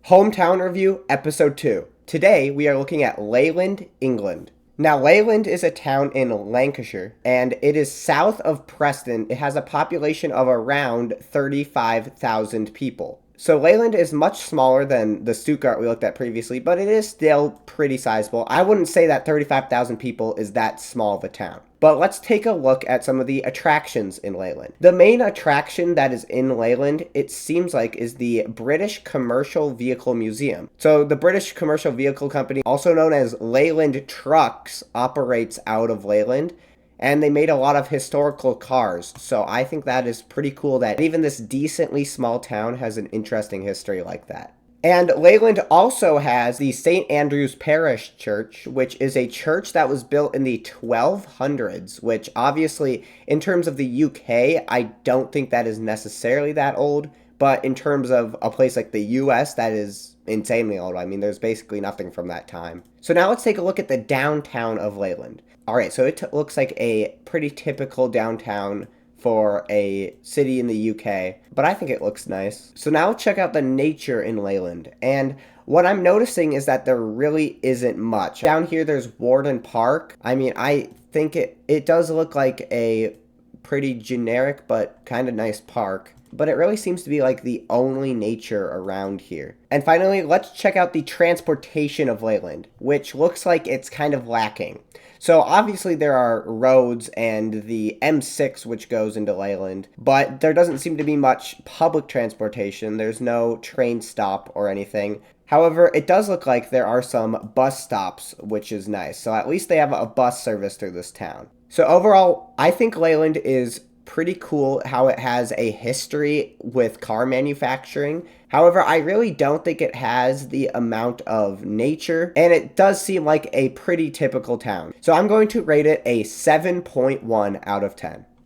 Hometown Review, Episode 2. Today we are looking at Leyland, England. Now, Leyland is a town in Lancashire, and it is south of Preston. It has a population of around 35,000 people. So Leyland is much smaller than the Stuttgart we looked at previously, but it is still pretty sizable. I wouldn't say that 35,000 people is that small of a town. But let's take a look at some of the attractions in Leyland. The main attraction that is in Leyland, it seems like, is the British Commercial Vehicle Museum. So the British Commercial Vehicle Company, also known as Leyland Trucks, operates out of Leyland. And they made a lot of historical cars, so I think that is pretty cool that even this decently small town has an interesting history like that. And Leyland also has the St. Andrew's Parish Church, which is a church that was built in the 1200s, which obviously, in terms of the UK, I don't think that is necessarily that old, but in terms of a place like the US, that is insanely old. I mean, there's basically nothing from that time. So now let's take a look at the downtown of Leyland. Alright, so it looks like a pretty typical downtown for a city in the UK, but I think it looks nice. So now let's check out the nature in Leyland, and what I'm noticing is that there really isn't much. Down here there's Warden Park. I mean, I think it does look like a pretty generic but kind of nice park, but it really seems to be like the only nature around here. And finally, let's check out the transportation of Leyland, which looks like it's kind of lacking. So obviously there are roads and the M6 which goes into Leyland, but there doesn't seem to be much public transportation. There's no train stop or anything. However, it does look like there are some bus stops, which is nice. So at least they have a bus service through this town. So overall, I think Leyland is pretty cool how it has a history with car manufacturing. However, I really don't think it has the amount of nature, and it does seem like a pretty typical town. So I'm going to rate it a 7.1 out of 10.